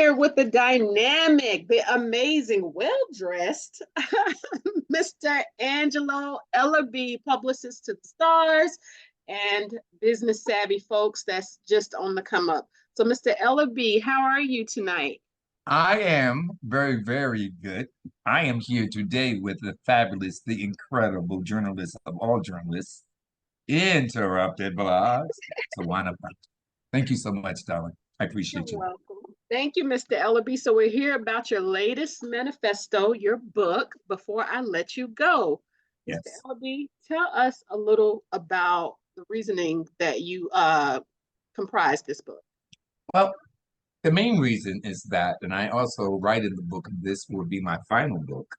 here with the dynamic, the amazing, well-dressed Mr. Angelo Ellerbee, publicist to the stars and business savvy folks that's just on the come up. So, Mr. Ellerbee, how are you tonight? I am very, very good. I am here today with the fabulous, the incredible journalist of all journalists, Interrupted Blogs. So why not? Thank you so much, darling. I You're appreciate you. welcome. Thank you, Mr. Ellerbee. So we're here about your latest manifesto, your book, Before I Let You Go. Mr. Yes. Ellerbee, tell us a little about the reasoning that you comprised this book. Well, the main reason is that, and I also write in the book, this will be my final book.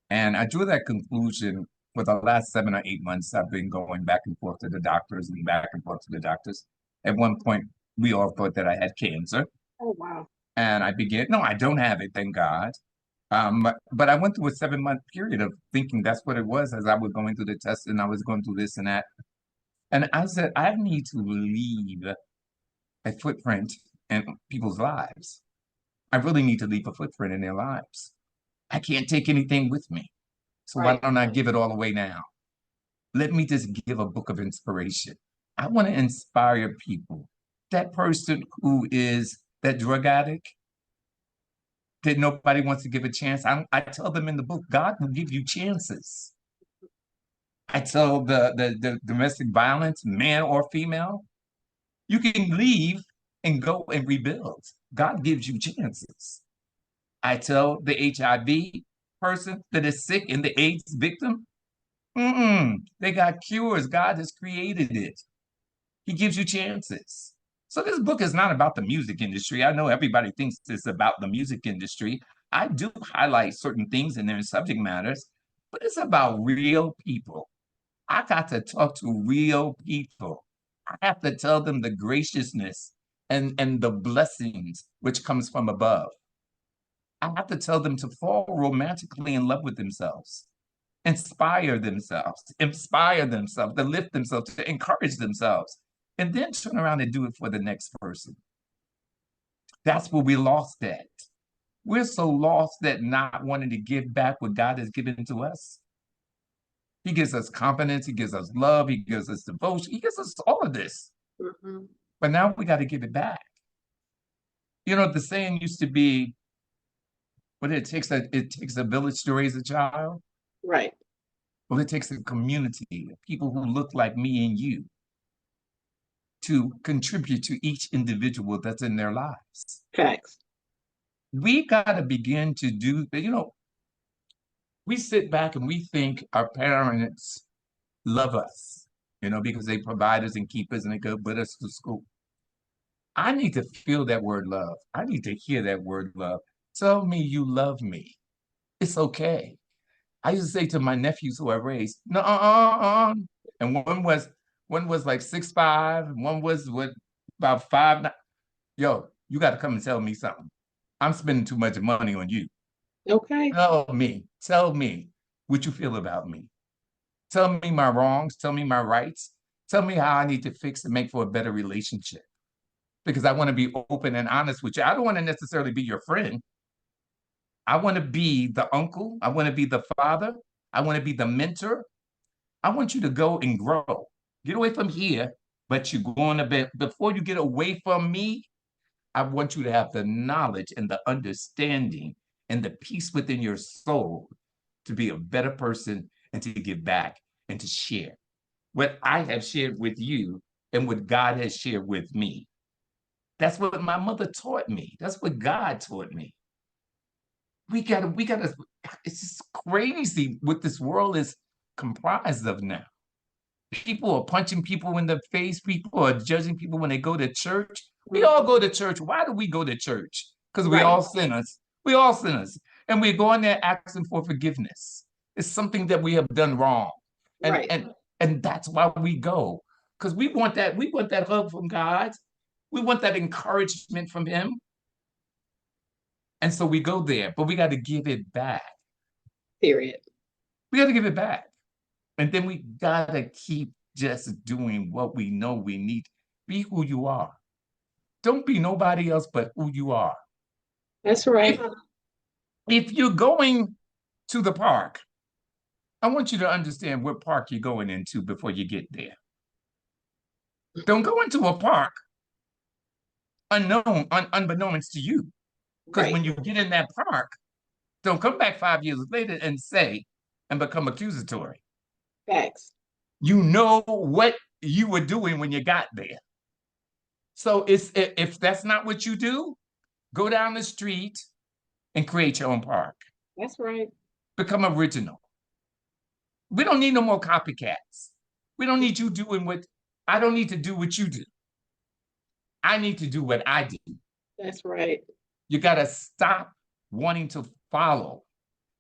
And I drew that conclusion for the last 7 or 8 months. I've been going back and forth to the doctors and back and forth to the doctors. At one point, we all thought that I had cancer. Oh, wow. And I began, no, I don't have it, thank God. But I went through a 7 month period of thinking that's what it was as I was going through the test and I was going through this and that. And I said, I need to leave a footprint in people's lives. I really need to leave a footprint in their lives. I can't take anything with me. So why Right. don't I give it all away now? Let me just give a book of inspiration. I want to inspire people. That person who is that drug addict that nobody wants to give a chance. I tell them in the book, God will give you chances. I tell the domestic violence, man or female, you can leave and go and rebuild. God gives you chances. I tell the HIV person that is sick and the AIDS victim, they got cures. God has created it. He gives you chances. So this book is not about the music industry. I know everybody thinks it's about the music industry. I do highlight certain things in their subject matters, but it's about real people. I got to talk to real people. I have to tell them the graciousness and the blessings which comes from above. I have to tell them to fall romantically in love with themselves, inspire themselves, to lift themselves, to encourage themselves, and then turn around and do it for the next person. That's where we lost at. We're so lost that not wanting to give back what God has given to us. He gives us confidence, He gives us love, He gives us devotion, He gives us all of this. Mm-hmm. But now we got to give it back. You know, the saying used to be, "But it takes a village to raise a child." Right. Well, it takes a community of people who look like me and you to contribute to each individual that's in their lives. Facts. We got to begin to do, we sit back and we think our parents love us, because they provide us and keep us and they go with us to school. I need to feel that word love. I need to hear that word love. Tell me you love me. It's okay. I used to say to my nephews who I raised, no, and one was like 6'5", and one was about 5'9". Yo, you got to come and tell me something. I'm spending too much money on you. Okay. Tell me what you feel about me. Tell me my wrongs, tell me my rights, tell me how I need to fix and make for a better relationship. Because I want to be open and honest with you. I don't want to necessarily be your friend. I want to be the uncle. I want to be the father. I want to be the mentor. I want you to go and grow. Get away from here, but you're going to be, before you get away from me, I want you to have the knowledge and the understanding and the peace within your soul to be a better person and to give back and to share what I have shared with you and what God has shared with me. That's what my mother taught me. That's what God taught me. We gotta, it's just crazy what this world is comprised of now. People are punching people in the face. People are judging people when they go to church. We all Mm-hmm. go to church. Why do we go to church? Because we Right. all sinners. We all sinners. And we go in there asking for forgiveness. It's something that we have done wrong. And Right. and and that's why we go. Because we want that hug from God. We want that encouragement from Him. And so we go there, but we got to give it back. Period. We got to give it back. And then we got to keep just doing what we know we need. Be who you are. Don't be nobody else but who you are. That's right. If you're going to the park, I want you to understand what park you're going into before you get there. Don't go into a park unbeknownst to you. Because Right. when you get in that park, don't come back 5 years later and say and become accusatory. Facts. You know what you were doing when you got there. So if that's not what you do, go down the street and create your own park. That's right. Become original. We don't need no more copycats. We don't need you doing what I don't need to do what you do. I need to do what I do. That's right. You got to stop wanting to follow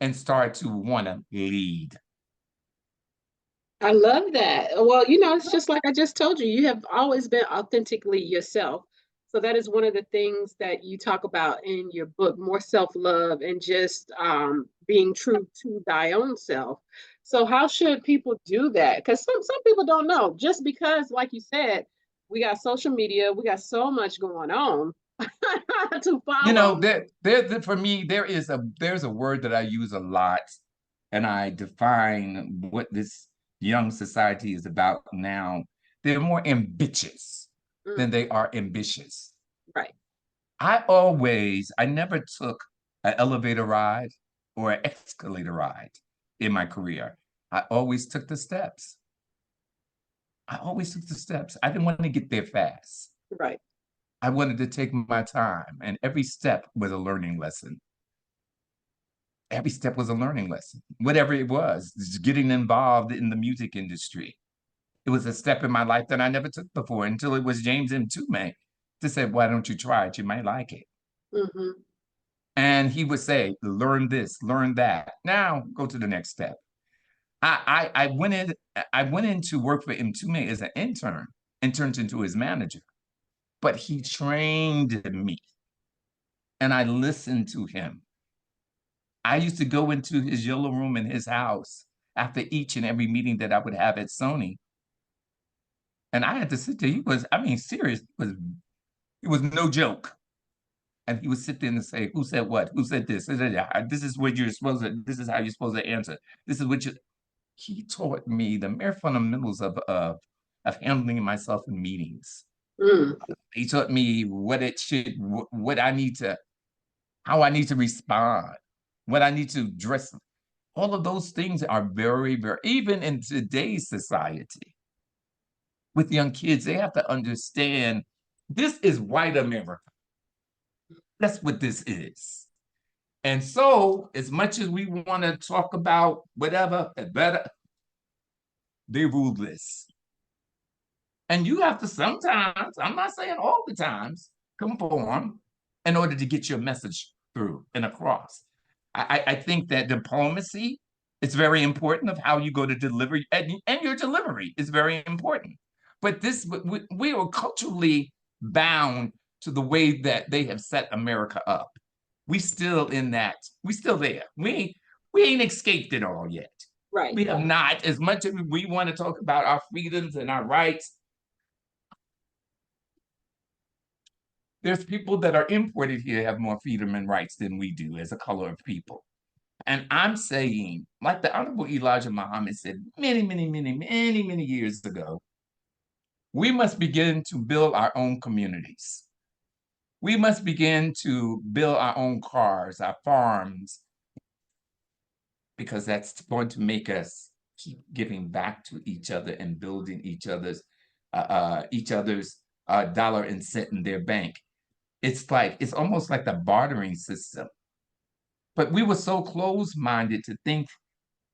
and start to want to lead. I love that. Well, it's just like I just told you, you have always been authentically yourself. So that is one of the things that you talk about in your book, more self-love and just being true to thy own self. So how should people do that? Because some people don't know. Just because, like you said, we got social media, we got so much going on to You know, follow. for me, there's a word that I use a lot, and I define what this young society is about now. They're more ambitious than Mm, they are ambitious. right. I never took an elevator ride or an escalator ride in my career. I always took the steps. I always took the steps. I didn't want to get there fast. Right. I wanted to take my time, and every step was a learning lesson. Every step was a learning lesson, whatever it was, just getting involved in the music industry. It was a step in my life that I never took before until it was James M. Tume to say, why don't you try it? You might like it. Hmm. And he would say, learn this, learn that. Now go to the next step. I went in to work for Mtume as an intern and turned into his manager. But he trained me and I listened to him. I used to go into his yellow room in his house after each and every meeting that I would have at Sony. And I had to sit there. I mean, serious. It was no joke. And he would sit there and say, who said what? Who said this? This is what you're supposed to, this is how you're supposed to answer. This is what you, he taught me the mere fundamentals of handling myself in meetings. Mm, He taught me what I need to, how I need to respond, what I need to dress. All of those things are very, very, even in today's society with young kids, they have to understand this is white America. That's what this is. And so, as much as we want to talk about whatever, better, they rule this. And you have to sometimes, I'm not saying all the times, conform in order to get your message through and across. I think that diplomacy is very important of how you go to deliver, and your delivery is very important. But we are culturally bound to the way that they have set America up. We still in that, we still there. We ain't escaped it all yet. right. We have not, as much as we want to talk about our freedoms and our rights. There's people that are imported here have more freedom and rights than we do as a color of people. And I'm saying, like the Honorable Elijah Muhammad said many years ago, we must begin to build our own communities. We must begin to build our own cars, our farms, because that's going to make us keep giving back to each other and building each other's dollar and cent in their bank. It's almost like the bartering system. But we were so close-minded to think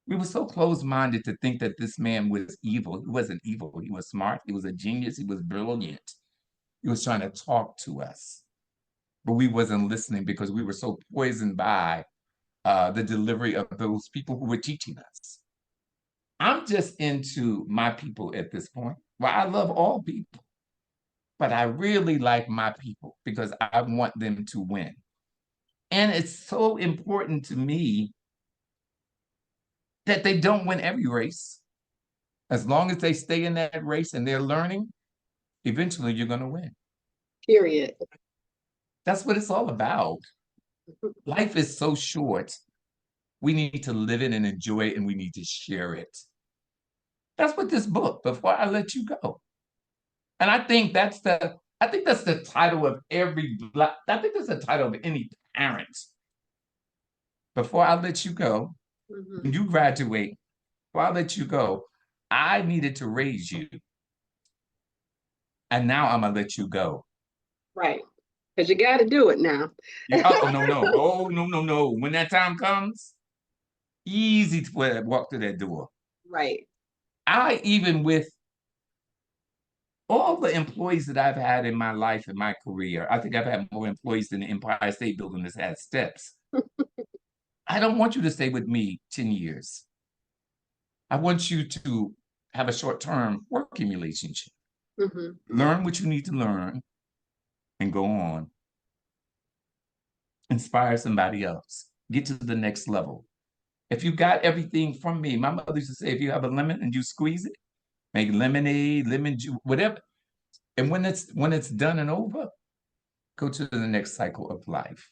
that this man was evil. He wasn't evil. He was smart. He was a genius. He was brilliant. He was trying to talk to us, but we wasn't listening because we were so poisoned by the delivery of those people who were teaching us. I'm just into my people at this point. Well, I love all people, but I really like my people because I want them to win. And it's so important to me that they don't win every race. As long as they stay in that race and they're learning, eventually you're going to win. Period. That's what it's all about. Life is so short. We need to live it and enjoy it, and we need to share it. That's what this book, Before I Let You Go. And I think that's the title of every black, I think that's the title of any parent. Before I let you go, when you graduate, before I let you go, I needed to raise you. And now I'm gonna let you go. Right. Because you got to do it now. Oh no, no. Oh no, no, no. When that time comes, easy to walk through that door. Right. I even with all the employees that I've had in my life and my career, I think I've had more employees than the Empire State Building has had steps. I don't want you to stay with me 10 years. I want you to have a short-term working relationship. Learn what you need to learn and go on. Inspire somebody else. Get to the next level. If you got everything from me, my mother used to say, if you have a lemon and you squeeze it, make lemonade, lemon juice, whatever. And when it's done and over, go to the next cycle of life.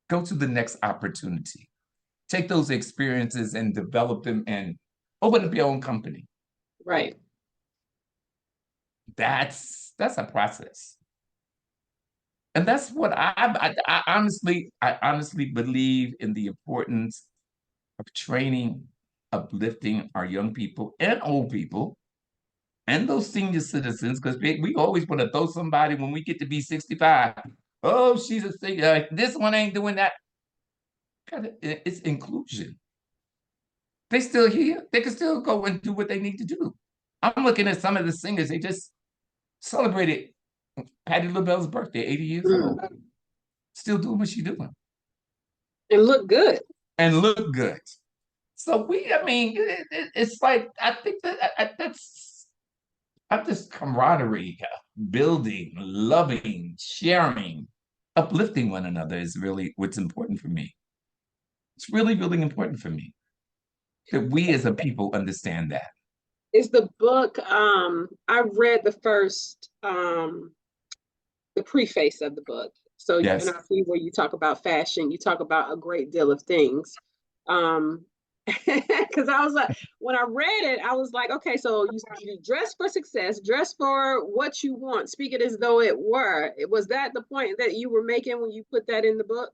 Go to the next opportunity. Take those experiences and develop them and open up your own company. Right. That's a process. And that's what I honestly believe in the importance of training, uplifting our young people and old people and those senior citizens, because we always want to throw somebody when we get to be 65. Oh, she's a senior. This one ain't doing that. It's inclusion. They still here. They can still go and do what they need to do. I'm looking at some of the singers. They just celebrated Patti LaBelle's birthday, 80 years old. Still doing what she's doing. And look good. And look good. So I mean, it's like, I think that's this camaraderie, building, loving, sharing, uplifting one another is really what's important for me. It's really, really important for me that we as a people understand that. Is the book, I read the first, the preface of the book. So, and Yes. I see where you talk about fashion, you talk about a great deal of things. Because I was like, when I read it, I was like, okay, so you dress for success, dress for what you want, speak it as though it were. Was that the point that you were making when you put that in the book?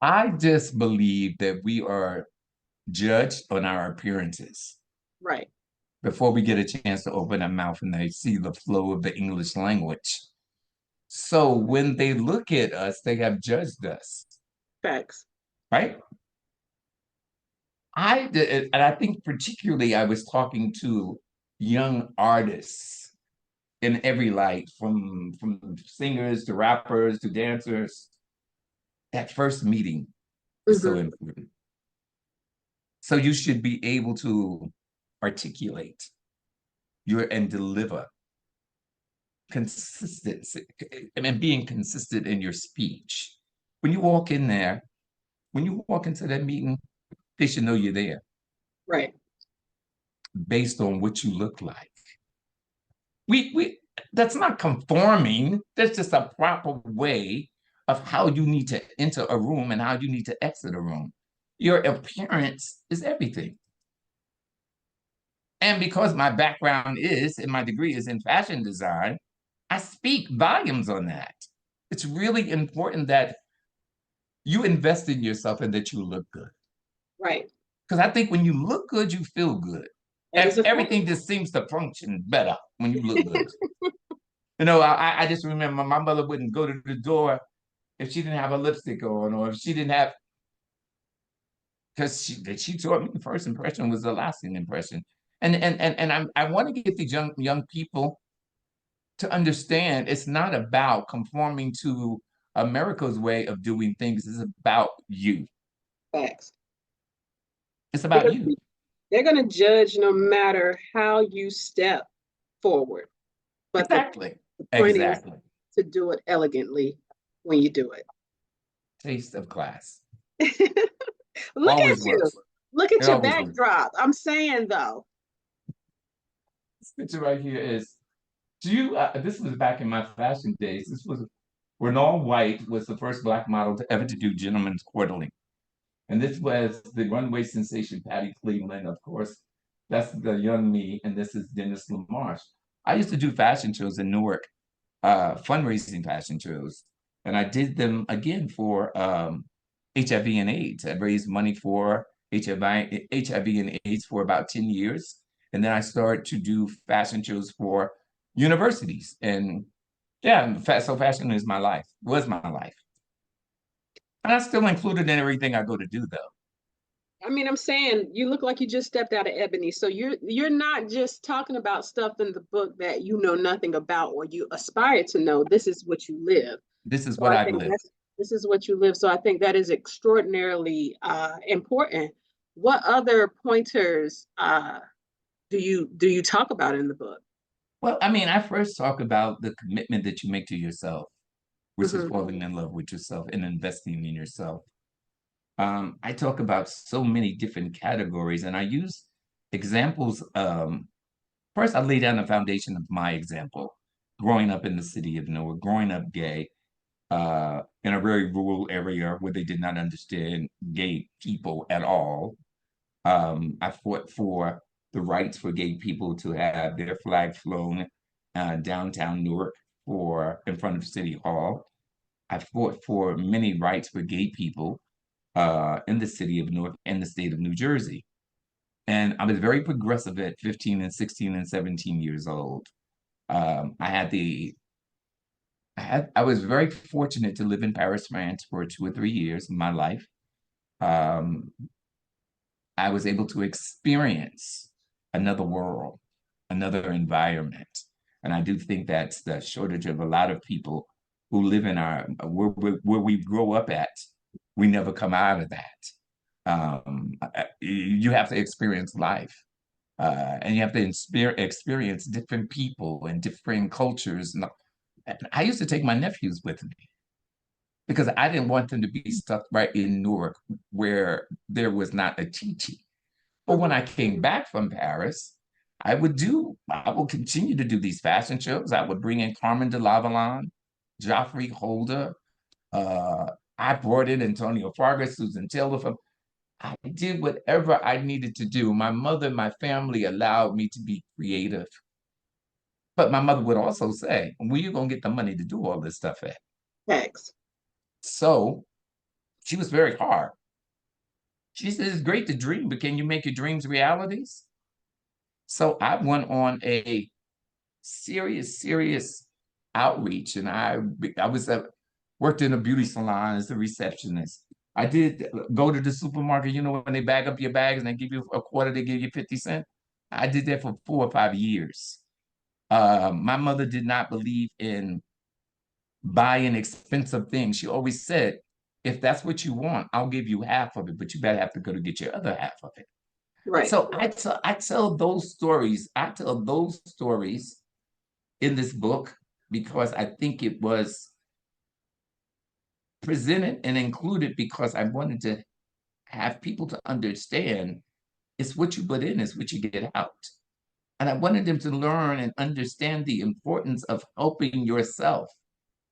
I just believe that we are judged on our appearances Right. before we get a chance to open our mouth and they see the flow of the English language. So when they look at us, they have judged us, Facts. right? And I think particularly I was talking to young artists in every light, from singers to rappers to dancers. That first meeting is so important. So you should be able to articulate and deliver consistency and being consistent in your speech. When you walk in there, when you walk into that meeting, they should know you're there. Right. Based on what you look like. We that's not conforming. That's just a proper way of how you need to enter a room and how you need to exit a room. Your appearance is everything. And because my background is, and my degree is in fashion design, I speak volumes on that. It's really important that you invest in yourself and that you look good. Right. Because I think when you look good, you feel good. That is a Everything just seems to function better when you look good. You know, I just remember my mother wouldn't go to the door if she didn't have a lipstick on, or if she didn't have, because she taught me the first impression was the lasting impression. And I want to get these young people to understand it's not about conforming to America's way of doing things. It's about you. facts. It's about Because you. they're going to judge no matter how you step forward. But Exactly. the point is Exactly. to do it elegantly when you do it. Taste of class. Look Always at you. works. Look at It your always works. backdrop. I'm saying though. This picture right here is, this was back in my fashion days. This was Renal White was the first Black model to ever to do gentleman's quarterly. And this was the runway sensation, Patty Cleveland, of course. That's the young me, and this is Dennis LaMarche. I used to do fashion shows in Newark, fundraising fashion shows, and I did them again for HIV and AIDS. I raised money for HIV and AIDS for about 10 years, and then I started to do fashion shows for universities. And yeah, so fashion is my life, was my life. And I still include it in everything I go to do, though. I mean, I'm saying you look like you just stepped out of ebony. So you're not just talking about stuff in the book that you know nothing about or you aspire to know. This is what you live. This is So what I I've think lived. this is what you live. So I think that is extraordinarily important. What other pointers do you talk about in the book? Well, I mean, I first talk about the commitment that you make to yourself, which is Hmm. falling in love with yourself and investing in yourself. I talk about so many different categories, and I use examples. First, I lay down the foundation of my example, growing up in the city of Newark, growing up gay, in a very rural area where they did not understand gay people at all. I fought for the rights for gay people to have their flag flown downtown Newark for in front of City Hall. I fought for many rights for gay people in the city of Newark and the state of New Jersey. And I was very progressive at 15 and 16 and 17 years old. I had the I was very fortunate to live in Paris, France for 2 or 3 years of my life. Um, I was able to experience another world, another environment. And I do think that's the shortage of a lot of people who live in our where we grow up at. We never come out of that. You have to experience life, and you have to experience different people and different cultures. And I used to take my nephews with me because I didn't want them to be stuck right in Newark where there was not a Chi. But when Hmm. I came back from Paris, I will continue to do these fashion shows. I would bring in Carmen de Lavalon, Joffrey Holder. Uh, I brought in Antonio Fargas, Susan Taylor. I did whatever I needed to do. My mother, my family allowed me to be creative. But my mother would also say, where you going to get the money to do all this stuff at? Thanks. So she was very hard. She said, it's great to dream, but can you make your dreams realities? So I went on a serious outreach, and I was worked in a beauty salon as a receptionist. I did go to the supermarket. You know, when they bag up your bags and they give you a quarter, they give you 50 cents. I did that for 4 or 5 years. My mother did not believe in buying expensive things. She always said, if that's what you want, I'll give you half of it, but you better have to go to get your other half of it. Right. So I tell those stories. I tell those stories in this book because I think it was presented and included because I wanted to have people to understand it's what you put in, is what you get out. And I wanted them to learn and understand the importance of helping yourself.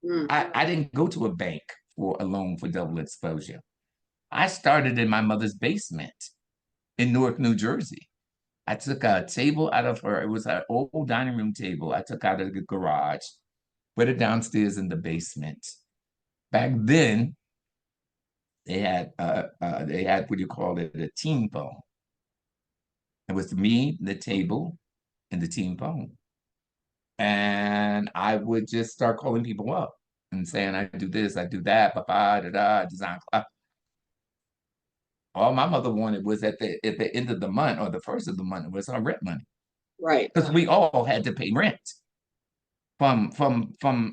Mm. I didn't go to a bank for a loan for double exposure. I started in my mother's basement in Newark, New Jersey. I took a table out of her, it was an old dining room table. I took out of the garage, put it downstairs in the basement. Back then, they had what do you call it, a team phone. It was me, the table, and the team phone. And I would just start calling people up and saying, I do this, I do that, da da, design. All my mother wanted was at the end of the month or the first of the month was our rent money Right. because we all had to pay rent from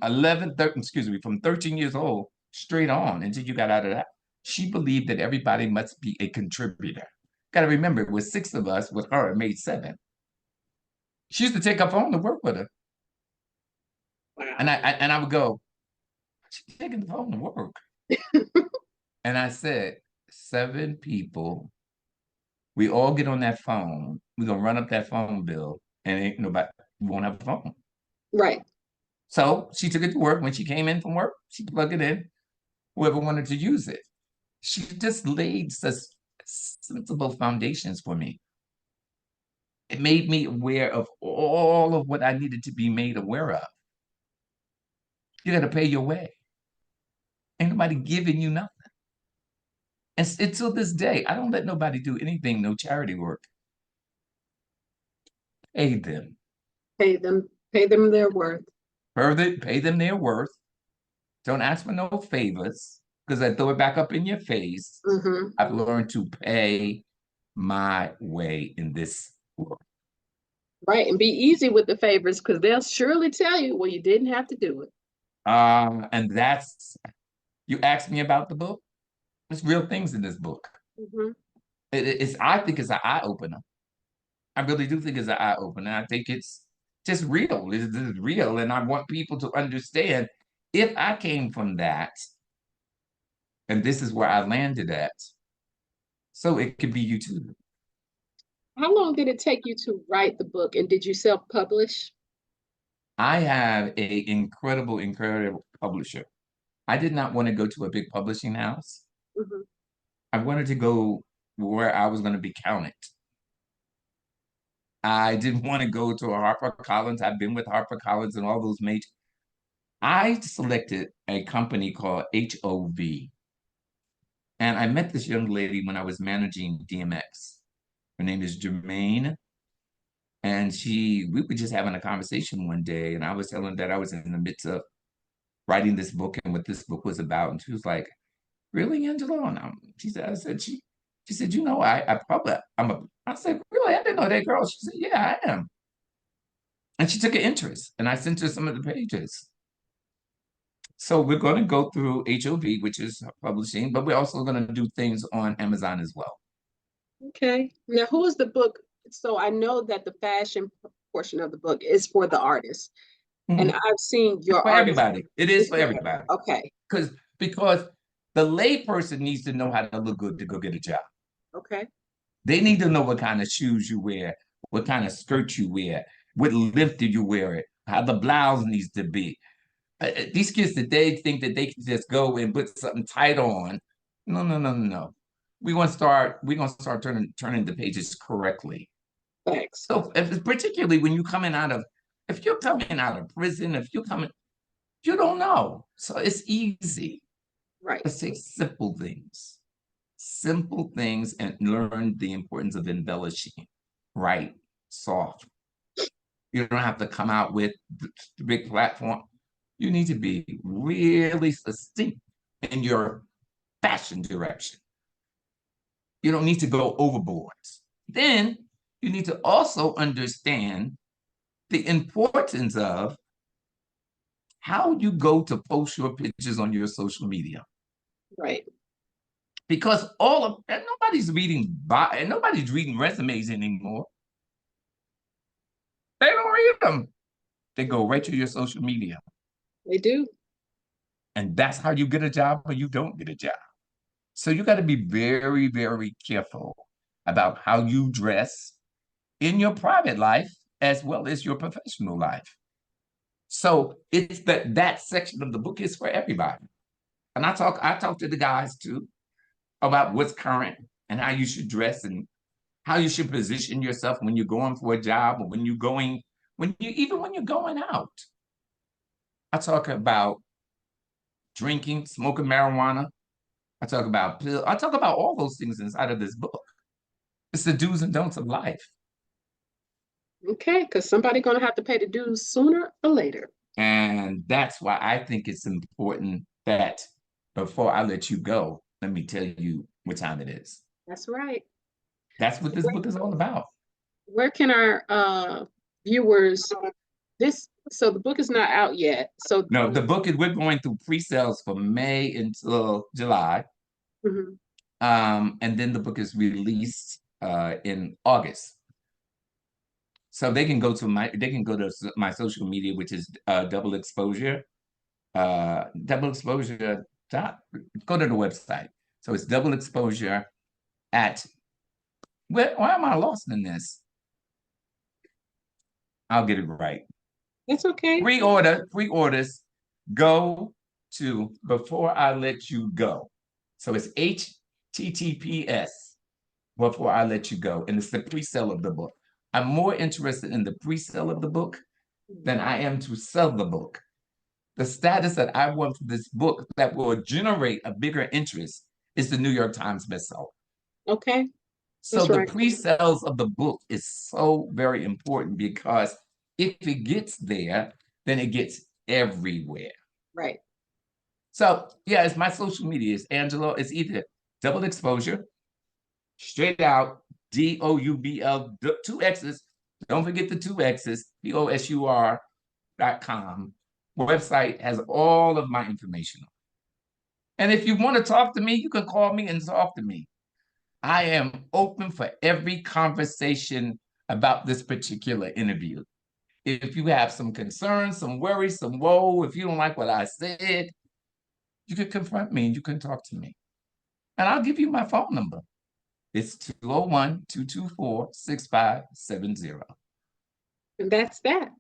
11, 13, excuse me, from 13 years old straight on until you got out of that. She believed that everybody must be a contributor. Got to remember, it was six of us with her, it made seven. She used to take her phone to work with her, and Wow. I would go, she's taking the phone to work, and I said, seven people, we all get on that phone, we're gonna run up that phone bill, and ain't nobody won't have a phone. Right. So she took it to work. When she came in from work, she plugged it in, whoever wanted to use it. She just laid such sensible foundations for me. It made me aware of all of what I needed to be made aware of. You got to pay your way. Ain't nobody giving you nothing. And until this day, I don't let nobody do anything, no charity work. Pay them. Pay them their worth. Further, pay them their worth. Don't ask for no favors because I throw it back up in your face. Mm-hmm. I've learned to pay my way in this world. Right. And be easy with the favors because they'll surely tell you, well, you didn't have to do it. And that's, you asked me about the book. There's real things in this book. Mm-hmm. I think it's an eye opener. I really do think it's an eye opener. I think it's just real. It's real. And I want people to understand if I came from that, and this is where I landed at, so it could be you too. How long did it take you to write the book? And did you self-publish? I have a incredible publisher. I did not want to go to a big publishing house. Mm-hmm. I wanted to go where I was going to be counted. I didn't want to go to a HarperCollins. I've been with HarperCollins and all those major. I selected a company called HOV. And I met this young lady when I was managing DMX. Her name is Jermaine. And we were just having a conversation one day, and I was telling her that I was in the midst of writing this book and what this book was about. And she was like, "Really, Angelo?" And she said, "You know, I said, "Really? I didn't know that girl." She said, "Yeah, I am." And she took an interest, and I sent her some of the pages. So we're going to go through HOV, which is publishing, but we're also going to do things on Amazon as well. Okay. Now, who is the book? So I know that the fashion portion of the book is for the artist. And I've seen your For artist. everybody. It is for everybody. Okay. Because the layperson needs to know how to look good to go get a job. Okay. They need to know what kind of shoes you wear, what kind of skirt you wear, what length did you wear it, how the blouse needs to be. These kids today think that they can just go and put something tight on. No, no, no, no, no. We're gonna start turning the pages correctly. Thanks. So particularly when if you're coming out of prison, you don't know. So it's easy. Right. Let's say simple things, and learn the importance of embellishing, right? Soft. You don't have to come out with the big platform. You need to be really succinct in your fashion direction. You don't need to go overboard. Then you need to also understand the importance of how you go to post your pictures on your social media. Right. Because nobody's reading resumes anymore. They don't read them. They go right to your social media. They do. And that's how you get a job or you don't get a job. So you got to be very, very careful about how you dress in your private life as well as your professional life. So it's that section of the book is for everybody. And I talk to the guys too about what's current and how you should dress and how you should position yourself when you're going for a job, or when you're going out. I talk about drinking, smoking marijuana. I talk about pills. I talk about all those things inside of this book. It's the do's and don'ts of life. Okay, because somebody's gonna have to pay the dues sooner or later. And that's why I think it's important that before I let you go, let me tell you what time it is. That's right. That's what this book is all about. Where can our viewers so the book is not out yet. So No, we're going through pre-sales from May until July. Mhm. And then the book is released in August. So they can go to my social media, which is Double Exposure. Double Exposure go to the website. So it's Double Exposure at why am I lost in this? I'll get it right. It's okay. Pre-orders, go to Before I Let You Go. So it's HTTPS, Before I Let You Go. And it's the pre-sale of the book. I'm more interested in the pre-sale of the book than I am to sell the book. The status that I want for this book that will generate a bigger interest is the New York Times bestseller. Okay. So That's the right. pre-sales of the book is so very important because if it gets there, then it gets everywhere. Right. So yeah, it's my social media. It's Angelo. It's either double exposure, straight out, DOUBL, two X's. Don't forget the two X's, POSUR.com. Website has all of my information. And if you want to talk to me, you can call me and talk to me. I am open for every conversation about this particular interview. If you have some concerns, some worries, some woe, if you don't like what I said, you can confront me and you can talk to me. And I'll give you my phone number. It's 201-224-6570. And that's that.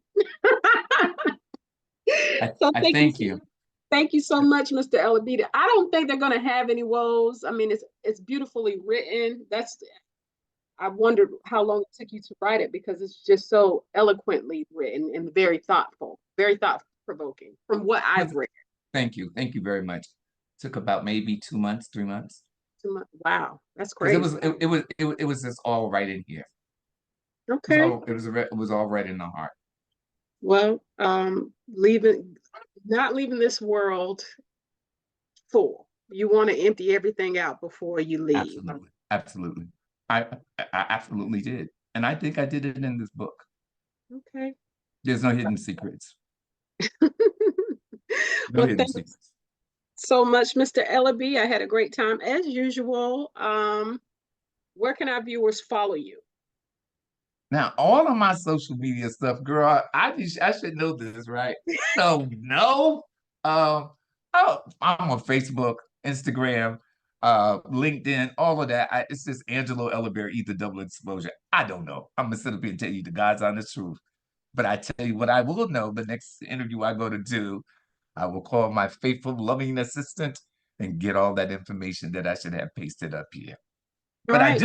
I, So I thank you. thank you so much, Mr. Ellerbee. I don't think they're going to have any woes. I mean, it's beautifully written. I wondered how long it took you to write it because it's just so eloquently written and very thoughtful, very thought provoking from what I've read. Thank you. Thank you very much. Took about maybe 2 months, 3 months. Wow, that's Because crazy. it was just all right in here. Okay. It was all right in the heart. Well, not leaving this world full. You want to empty everything out before you leave. Absolutely. Absolutely. I absolutely did. And I think I did it in this book. Okay. There's no hidden secrets. No Well, hidden secrets. so much, Mr. Ellerbee. I had a great time as usual. Where can our viewers follow you? Now, all of my social media stuff, girl, I should know this, right? So no. Oh, I'm on Facebook, Instagram, LinkedIn, all of that. It's just Angelo Ellerbee, either double exposure. I don't know. I'm gonna sit up here and tell you the God's honest truth. But I tell you what I will know the next interview I go to do, I will call my faithful, loving assistant and get all that information that I should have pasted up here. But Right. I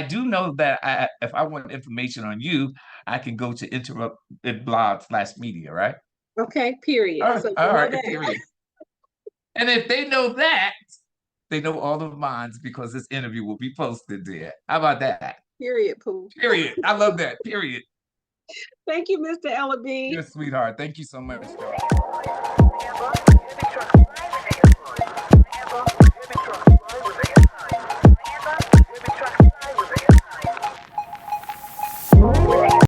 do know that if I want information on you, I can go to Interrupted Blog/media, right? Okay, period. So All know right, that. period. And if they know that, they know all of mine because this interview will be posted there. How about that? Period, Pooh. Period. I love that. Period. Thank you, Mr. Ellerbee. You're a sweetheart. Thank you so much, y'all.